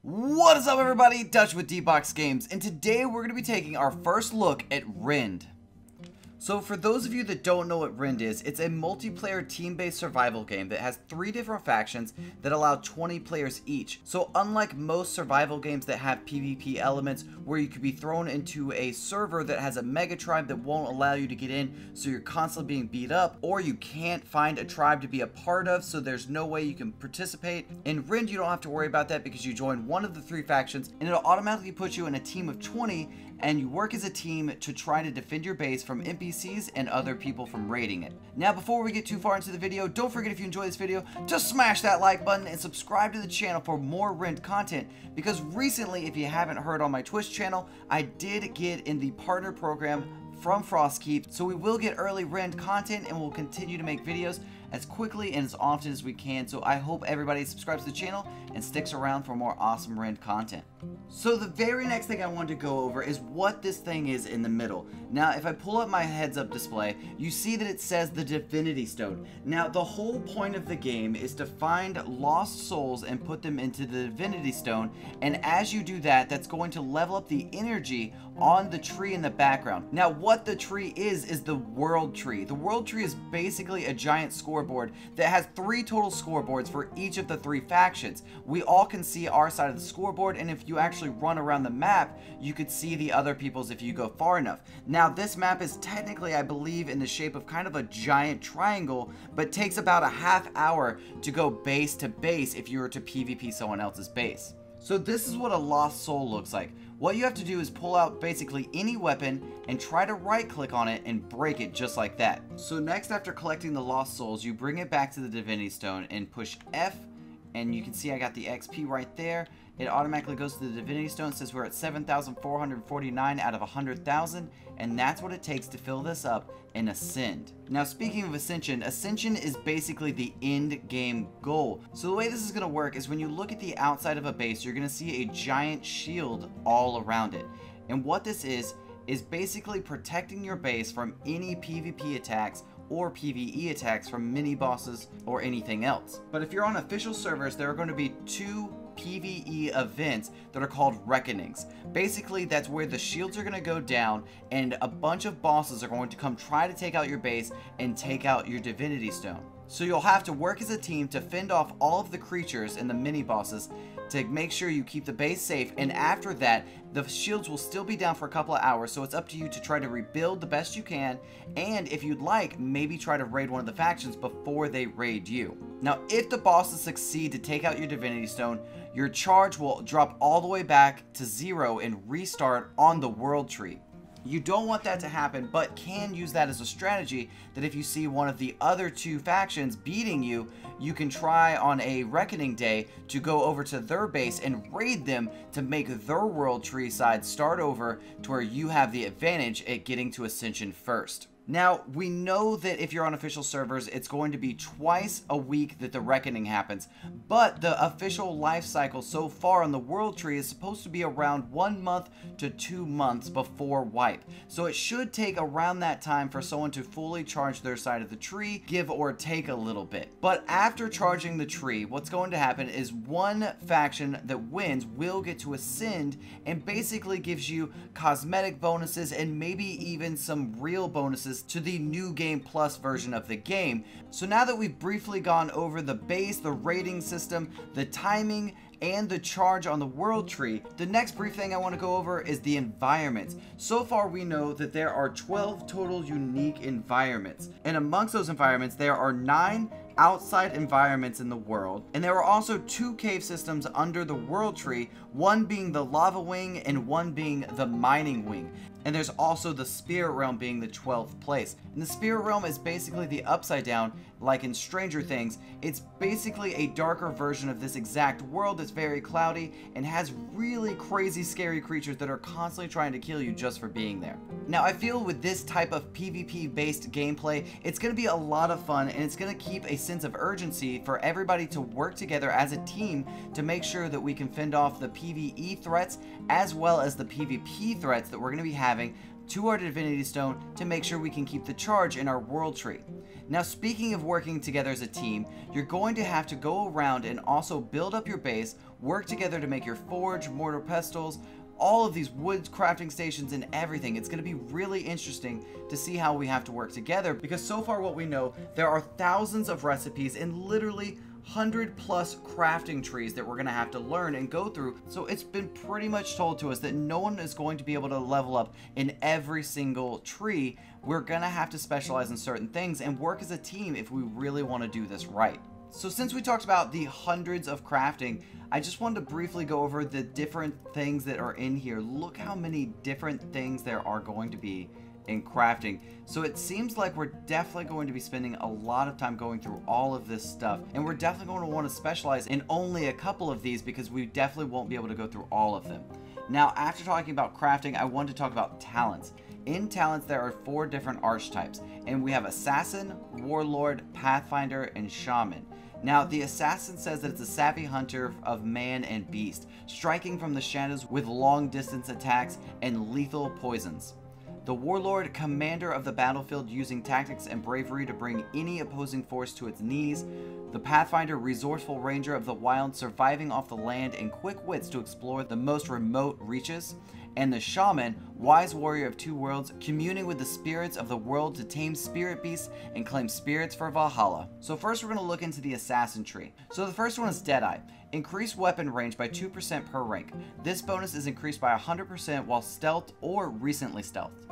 What is up, everybody? Dutch with D-Box Games, and today we're going to be taking our first look at Rend. So for those of you that don't know what Rend is, it's a multiplayer team-based survival game that has 3 different factions that allow 20 players each. So unlike most survival games that have PvP elements where you could be thrown into a server that has a mega tribe that won't allow you to get in, so you're constantly being beat up, or you can't find a tribe to be a part of, so there's no way you can participate. In Rend, you don't have to worry about that because you join one of the 3 factions and it'll automatically put you in a team of 20, and you work as a team to try to defend your base from NPCs and other people from raiding it. Now, before we get too far into the video, don't forget, if you enjoy this video, to smash that like button and subscribe to the channel for more Rend content, because recently, if you haven't heard, on my Twitch channel, I did get in the partner program from Frostkeep, so we will get early Rend content and we'll continue to make videos as quickly and as often as we can. So I hope everybody subscribes to the channel and sticks around for more awesome Rend content. So the very next thing I wanted to go over is what this thing is in the middle. Now, if I pull up my heads up display, you see that it says the Divinity Stone. Now, the whole point of the game is to find lost souls and put them into the Divinity Stone, and as you do that, that's going to level up the energy on the tree in the background. Now, what the tree is the World Tree. The World Tree is basically a giant scoreboard that has 3 total scoreboards for each of the 3 factions. We all can see our side of the scoreboard, and if you actually run around the map, you could see the other people's if you go far enough. Now, this map is technically, I believe, in the shape of kind of a giant triangle, but takes about a half hour to go base to base if you were to PvP someone else's base. So this is what a lost soul looks like. What you have to do is pull out basically any weapon and try to right click on it and break it just like that. So next, after collecting the lost souls, you bring it back to the Divinity Stone and push F, and you can see I got the XP right there. It automatically goes to the Divinity Stone. It says we're at 7,449 out of 100,000, and that's what it takes to fill this up and ascend. Now, speaking of ascension, ascension is basically the end game goal. So the way this is going to work is when you look at the outside of a base, you're going to see a giant shield all around it. And what this is basically protecting your base from any PvP attacks or PvE attacks from mini bosses or anything else. But if you're on official servers, there are going to be 2 PvE events that are called Reckonings. Basically, that's where the shields are going to go down and a bunch of bosses are going to come try to take out your base and take out your Divinity Stone. So you'll have to work as a team to fend off all of the creatures and the mini bosses to make sure you keep the base safe, and after that, the shields will still be down for a couple of hours, so it's up to you to try to rebuild the best you can, and if you'd like, maybe try to raid one of the factions before they raid you. Now, if the bosses succeed to take out your Divinity Stone, your charge will drop all the way back to 0 and restart on the World Tree. You don't want that to happen, but can use that as a strategy that if you see one of the other 2 factions beating you, you can try on a Reckoning Day to go over to their base and raid them to make their World Tree side start over to where you have the advantage at getting to Ascension first. Now, we know that if you're on official servers, it's going to be twice a week that the Reckoning happens, but the official life cycle so far on the World Tree is supposed to be around 1 month to 2 months before wipe. So it should take around that time for someone to fully charge their side of the tree, give or take a little bit. But after charging the tree, what's going to happen is one faction that wins will get to ascend and basically gives you cosmetic bonuses and maybe even some real bonuses to the New Game Plus version of the game. So now that we've briefly gone over the base, the rating system, the timing, and the charge on the World Tree, the next brief thing I want to go over is the environments. So far, we know that there are 12 total unique environments, and amongst those environments there are 9 outside environments in the world, and there are also 2 cave systems under the World Tree, one being the Lava Wing and one being the Mining Wing. And there's also the Spirit Realm being the 12th place. And the Spirit Realm is basically the upside down, like in Stranger Things. It's basically a darker version of this exact world that's very cloudy and has really crazy scary creatures that are constantly trying to kill you just for being there. Now, I feel with this type of PvP based gameplay, it's going to be a lot of fun, and it's going to keep a sense of urgency for everybody to work together as a team to make sure that we can fend off the PvE threats as well as the PvP threats that we're going to be having to our Divinity Stone to make sure we can keep the charge in our World Tree. Now, speaking of working together as a team, you're going to have to go around and also build up your base work together to make your forge, mortar pestles, all of these wood crafting stations and everything. It's going to be really interesting to see how we have to work together, because so far what we know, there are thousands of recipes and literally 100+ crafting trees that we're going to have to learn and go through. So it's been pretty much told to us that no one is going to be able to level up in every single tree. We're going to have to specialize in certain things and work as a team if we really want to do this right. So since we talked about the hundreds of crafting, I just wanted to briefly go over the different things that are in here. Look how many different things there are going to be in crafting. So it seems like we're definitely going to be spending a lot of time going through all of this stuff, and we're definitely going to want to specialize in only a couple of these because we definitely won't be able to go through all of them. Now, after talking about crafting, I want to talk about talents. In talents, there are 4 different archetypes, and we have Assassin, Warlord, Pathfinder, and Shaman. Now, the Assassin says that it's a savvy hunter of man and beast, striking from the shadows with long-distance attacks and lethal poisons. The Warlord, commander of the battlefield, using tactics and bravery to bring any opposing force to its knees. The Pathfinder, resourceful ranger of the wild, surviving off the land and quick wits to explore the most remote reaches. And the Shaman, wise warrior of 2 worlds, communing with the spirits of the world to tame spirit beasts and claim spirits for Valhalla. So first we're going to look into the Assassin tree. So the first one is Deadeye. Increased weapon range by 2% per rank. This bonus is increased by 100% while stealthed or recently stealthed.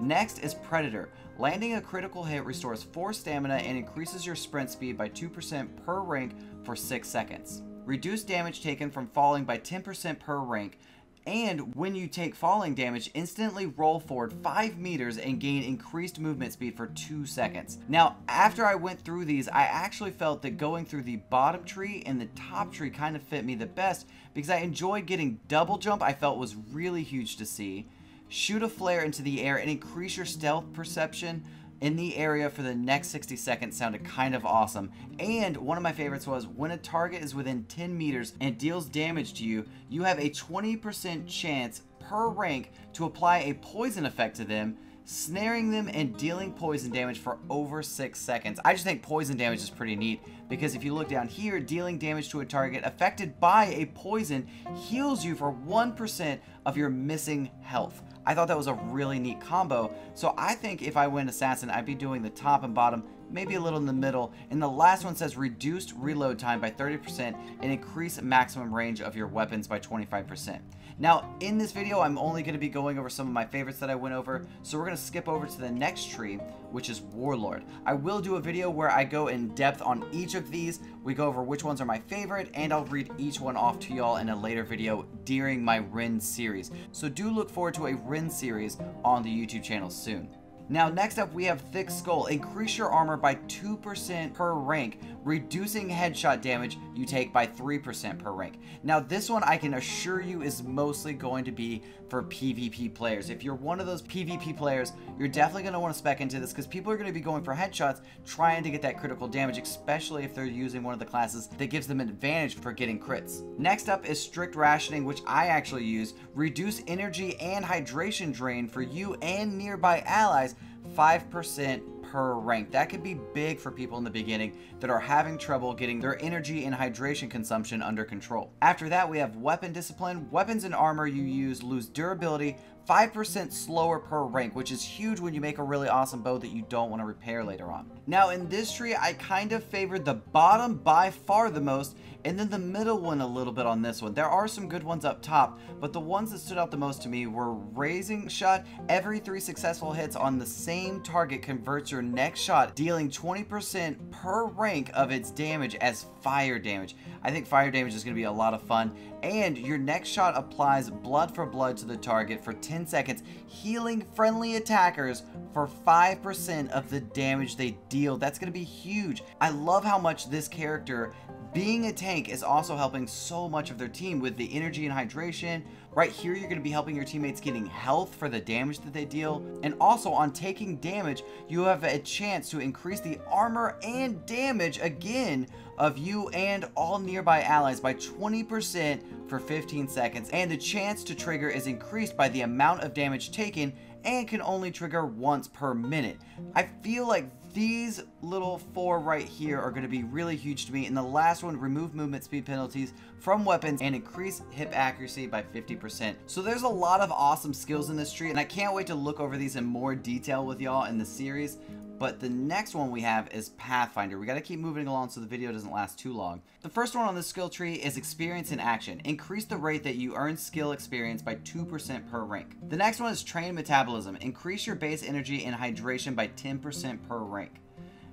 Next is Predator. Landing a critical hit restores 4 stamina and increases your sprint speed by 2% per rank for 6 seconds. Reduce damage taken from falling by 10% per rank. And when you take falling damage, instantly roll forward 5 meters and gain increased movement speed for 2 seconds. Now, after I went through these, I actually felt that going through the bottom tree and the top tree kind of fit me the best because I enjoyed getting double jump. I felt was really huge to see. Shoot a flare into the air and increase your stealth perception in the area for the next 60 seconds sounded kind of awesome. And one of my favorites was when a target is within 10 meters and deals damage to you, you have a 20% chance per rank to apply a poison effect to them, snaring them and dealing poison damage for over 6 seconds. I just think poison damage is pretty neat because if you look down here, dealing damage to a target affected by a poison heals you for 1% of your missing health. I thought that was a really neat combo, so I think if I went Assassin, I'd be doing the top and bottom, maybe a little in the middle, and the last one says reduced reload time by 30% and increase maximum range of your weapons by 25%. Now, in this video, I'm only going to be going over some of my favorites that I went over, so we're going to skip over to the next tree, which is Warlord. I will do a video where I go in depth on each of these. We go over which ones are my favorite, and I'll read each one off to y'all in a later video during my Rend series. So do look forward to a Rend series on the YouTube channel soon. Now, next up, we have Thick Skull. Increase your armor by 2% per rank, reducing headshot damage you take by 3% per rank. Now, this one I can assure you is mostly going to be for PvP players. If you're one of those PvP players, you're definitely going to want to spec into this because people are going to be going for headshots trying to get that critical damage, especially if they're using one of the classes that gives them an advantage for getting crits. Next up is Strict Rationing, which I actually use. Reduce energy and hydration drain for you and nearby allies 5% per rank. That could be big for people in the beginning that are having trouble getting their energy and hydration consumption under control. After that, we have Weapon Discipline. Weapons and armor you use lose durability 5% slower per rank, which is huge when you make a really awesome bow that you don't want to repair later on. Now, in this tree, I kind of favored the bottom by far the most, and then the middle one a little bit on this one. There are some good ones up top, but the ones that stood out the most to me were Raising Shot. Every 3 successful hits on the same target converts your next shot, dealing 20% per rank of its damage as fire damage. I think fire damage is going to be a lot of fun, and your next shot applies blood for blood to the target for 10 seconds, healing friendly attackers for 5% of the damage they deal. That's going to be huge. I love how much this character, being a tank, is also helping so much of their team with the energy and hydration. Right here, you're going to be helping your teammates getting health for the damage that they deal. And also, on taking damage, you have a chance to increase the armor and damage again of you and all nearby allies by 20% for 15 seconds. And the chance to trigger is increased by the amount of damage taken and can only trigger once per minute. I feel like these little 4 right here are going to be really huge to me. And the last one, remove movement speed penalties from weapons and increase hip accuracy by 50%. So there's a lot of awesome skills in this tree, and I can't wait to look over these in more detail with y'all in the series. But the next one we have is Pathfinder. We got to keep moving along so the video doesn't last too long. The first one on this skill tree is Experience in Action. Increase the rate that you earn skill experience by 2% per rank. The next one is Train Metabolism. Increase your base energy and hydration by 10% per rank.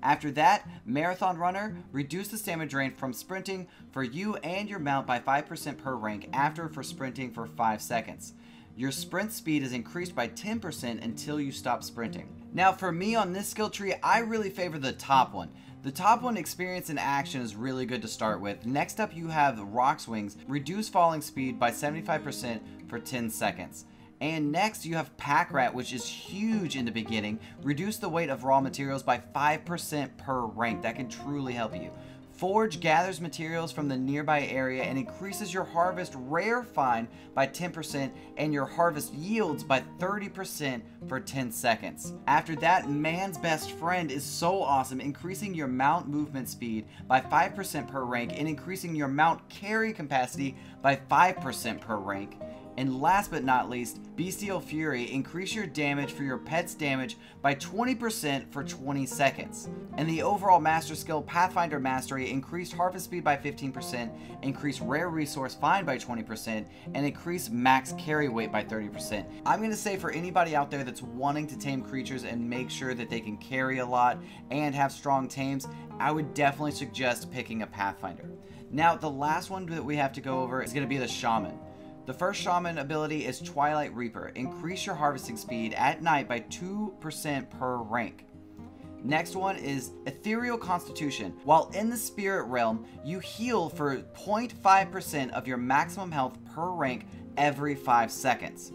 After that, Marathon Runner. Reduce the stamina drain from sprinting for you and your mount by 5% per rank after for sprinting for 5 seconds. Your sprint speed is increased by 10% until you stop sprinting. Now for me on this skill tree, I really favor the top one. The top one, Experience in Action, is really good to start with. Next up you have Rock's Wings. Reduce falling speed by 75% for 10 seconds. And next you have Pack Rat, which is huge in the beginning. Reduce the weight of raw materials by 5% per rank. That can truly help you. Forge gathers materials from the nearby area and increases your harvest rare find by 10% and your harvest yields by 30% for 10 seconds. After that, Man's Best Friend is so awesome, increasing your mount movement speed by 5% per rank and increasing your mount carry capacity by 5% per rank. And last but not least, Bestial Fury. Increase your damage for your pet's damage by 20% for 20 seconds. And the overall master skill, Pathfinder Mastery. Increased harvest speed by 15%, increase rare resource find by 20%, and increase max carry weight by 30%. I'm going to say for anybody out there that's wanting to tame creatures and make sure that they can carry a lot and have strong tames, I would definitely suggest picking a Pathfinder. Now, the last one that we have to go over is going to be the Shaman. The first Shaman ability is Twilight Reaper. Increase your harvesting speed at night by 2% per rank. Next one is Ethereal Constitution. While in the Spirit Realm, you heal for 0.5% of your maximum health per rank every 5 seconds.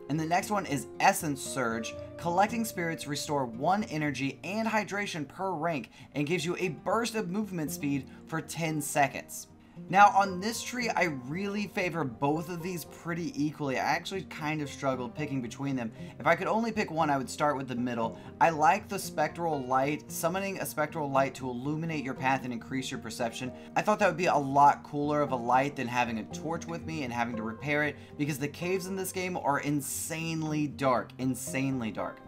And the next one is Essence Surge. Collecting spirits restore 1 energy and hydration per rank and gives you a burst of movement speed for 10 seconds. Now on this tree, I really favor both of these pretty equally. I actually kind of struggled picking between them. If I could only pick one, I would start with the middle. I like the Spectral Light. Summoning a Spectral Light to illuminate your path and increase your perception. I thought that would be a lot cooler of a light than having a torch with me and having to repair it, because the caves in this game are insanely dark. Insanely dark.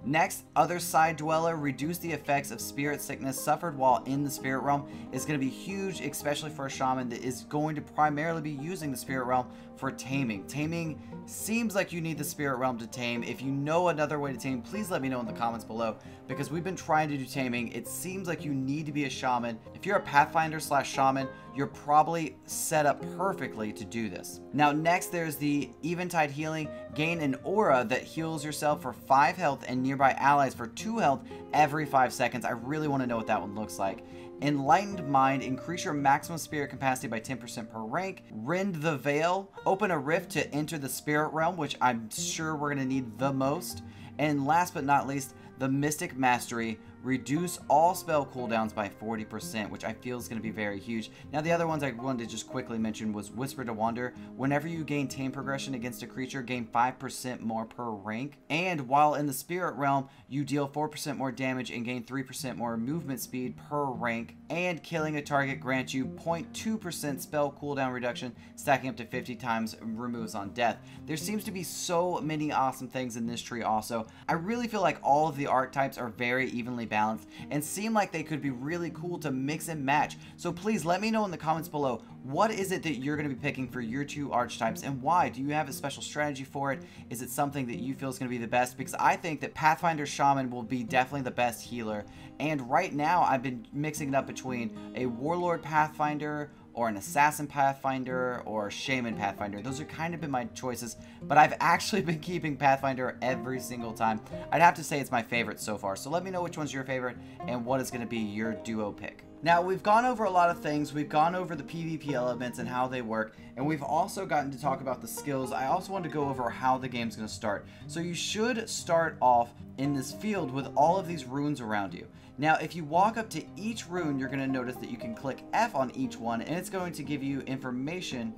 Next, Other Side Dweller. Reduce the effects of spirit sickness suffered while in the spirit realm. Is going to be huge, especially for a shaman that is going to primarily be using the spirit realm for taming. Taming seems like you need the spirit realm to tame. If you know another way to tame, please let me know in the comments below, because we've been trying to do taming. It seems like you need to be a shaman. If you're a Pathfinder / shaman, you're probably set up perfectly to do this. Now next, there's the Eventide Healing. Gain an aura that heals yourself for 5 health and nearby allies for 2 health every 5 seconds. I really want to know what that one looks like. Enlightened Mind. Increase your maximum spirit capacity by 10% per rank. Rend the Veil. Open a rift to enter the spirit realm, which I'm sure we're going to need the most. And last but not least, the Mystic Mastery. Reduce all spell cooldowns by 40%, which I feel is going to be very huge. Now, the other ones I wanted to just quickly mention was Whisper to Wander. Whenever you gain tame progression against a creature, gain 5% more per rank. And while in the Spirit Realm, you deal 4% more damage and gain 3% more movement speed per rank. And killing a target grants you 0.2% spell cooldown reduction, stacking up to 50 times removes on death. There seems to be so many awesome things in this tree also. I really feel like all of the archetypes are very evenly balanced and seem like they could be really cool to mix and match. So please let me know in the comments below, what is it that you're going to be picking for your 2 archetypes and why? Do you have a special strategy for it? Is it something that you feel is going to be the best? Because I think that Pathfinder Shaman will be definitely the best healer, and right now I've been mixing it up between a Warlord Pathfinder or an Assassin Pathfinder or Shaman Pathfinder. Those have kind of been my choices, but I've actually been keeping Pathfinder every single time. I'd have to say it's my favorite so far, so let me know which one's your favorite and what is going to be your duo pick. Now, we've gone over a lot of things. We've gone over the PvP elements and how they work, and we've also gotten to talk about the skills. I also wanted to go over how the game's going to start. So you should start off in this field with all of these runes around you. Now, if you walk up to each rune, you're going to notice that you can click F on each one, and it's going to give you information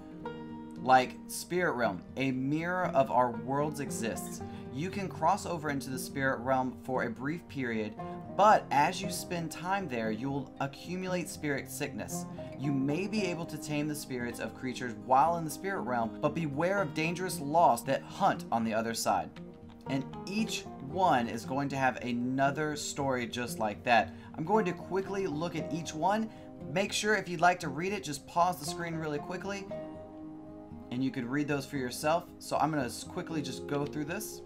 like Spirit Realm, a mirror of our worlds exists. You can cross over into the Spirit Realm for a brief period, but as you spend time there, you'll accumulate spirit sickness. You may be able to tame the spirits of creatures while in the Spirit Realm, but beware of dangerous lost that hunt on the other side. And each one is going to have another story just like that. I'm going to quickly look at each one. Make sure if you'd like to read it, just pause the screen really quickly and you can read those for yourself. So I'm going to quickly just go through this.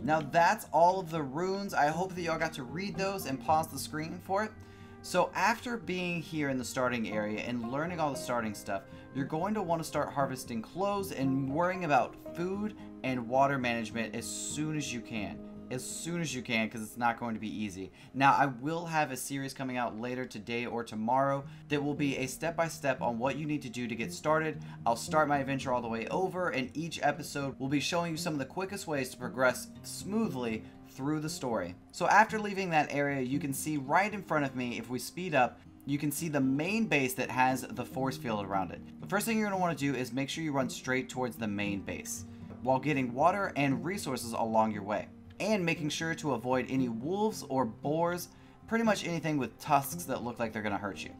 Now that's all of the runes. I hope that y'all got to read those and pause the screen for it. So after being here in the starting area and learning all the starting stuff, you're going to want to start harvesting clothes and worrying about food and water management as soon as you can. As soon as you can, because it's not going to be easy. Now, I will have a series coming out later today or tomorrow that will be a step-by-step on what you need to do to get started. I'll start my adventure all the way over, and each episode will be showing you some of the quickest ways to progress smoothly through the story. So after leaving that area, you can see right in front of me, if we speed up, you can see the main base that has the force field around it. The first thing you're going to want to do is make sure you run straight towards the main base, while getting water and resources along your way. And making sure to avoid any wolves or boars, pretty much anything with tusks that look like they're going to hurt you.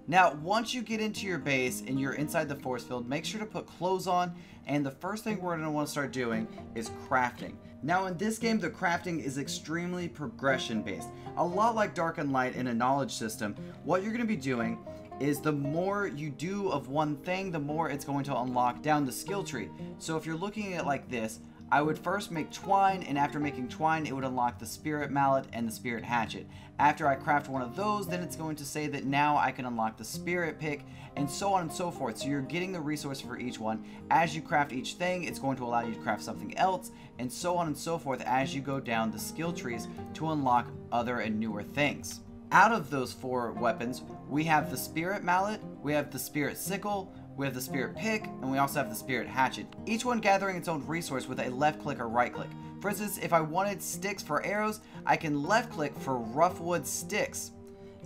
Now, once you get into your base and you're inside the force field, make sure to put clothes on, and the first thing we're going to want to start doing is crafting. Now, in this game, the crafting is extremely progression based. A lot like Dark and Light in a knowledge system, what you're going to be doing is the more you do of one thing, the more it's going to unlock down the skill tree. So if you're looking at it like this, I would first make twine, and after making twine, it would unlock the spirit mallet and the spirit hatchet. After I craft one of those, then it's going to say that now I can unlock the spirit pick, and so on and so forth. So you're getting the resource for each one. As you craft each thing, it's going to allow you to craft something else, and so on and so forth as you go down the skill trees to unlock other and newer things. Out of those 4 weapons, we have the spirit mallet, we have the spirit sickle, we have the spirit pick, and we also have the spirit hatchet. Each one gathering its own resource with a left click or right click. For instance, if I wanted sticks for arrows, I can left click for rough wood sticks.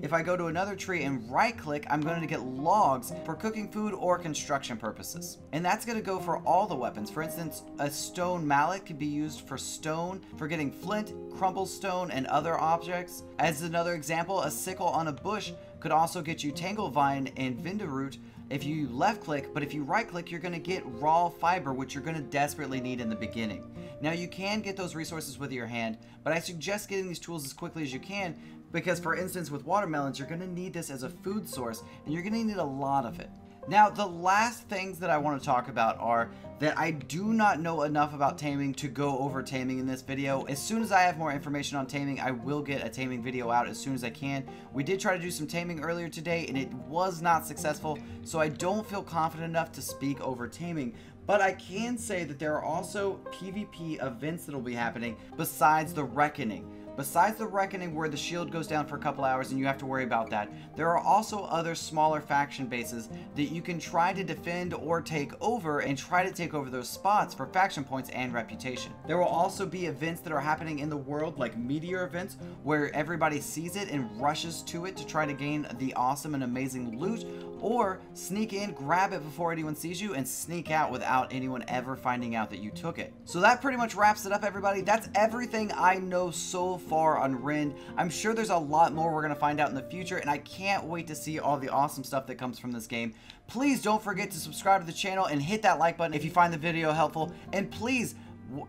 If I go to another tree and right click, I'm going to get logs for cooking food or construction purposes. And that's going to go for all the weapons. For instance, a stone mallet can be used for stone, for getting flint, crumble stone, and other objects. As another example, a sickle on a bush could also get you tangle vine and vinda root if you left click, but if you right click, you're going to get raw fiber, which you're going to desperately need in the beginning. Now, you can get those resources with your hand, but I suggest getting these tools as quickly as you can, because for instance with watermelons, you're going to need this as a food source, and you're going to need a lot of it. Now, the last things that I want to talk about are that I do not know enough about taming to go over taming in this video. As soon as I have more information on taming, I will get a taming video out as soon as I can. We did try to do some taming earlier today, and it was not successful, so I don't feel confident enough to speak over taming. But I can say that there are also PvP events that will be happening besides the Reckoning. Besides the Reckoning where the shield goes down for a couple hours and you have to worry about that, there are also other smaller faction bases that you can try to defend or take over and try to take over those spots for faction points and reputation. There will also be events that are happening in the world, like meteor events, where everybody sees it and rushes to it to try to gain the awesome and amazing loot, or sneak in, grab it before anyone sees you, and sneak out without anyone ever finding out that you took it. So that pretty much wraps it up, everybody. That's everything I know so far on Rend. I'm sure there's a lot more we're going to find out in the future, and I can't wait to see all the awesome stuff that comes from this game. Please don't forget to subscribe to the channel and hit that like button if you find the video helpful, and please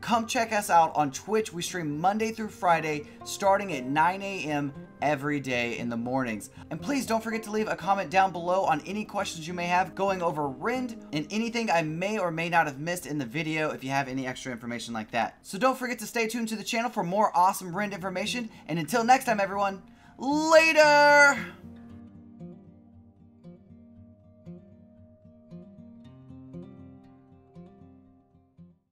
come check us out on Twitch. We stream Monday through Friday starting at 9 a.m. every day in the mornings. And please don't forget to leave a comment down below on any questions you may have going over Rend and anything I may or may not have missed in the video if you have any extra information like that. So don't forget to stay tuned to the channel for more awesome Rend information. And until next time, everyone, later!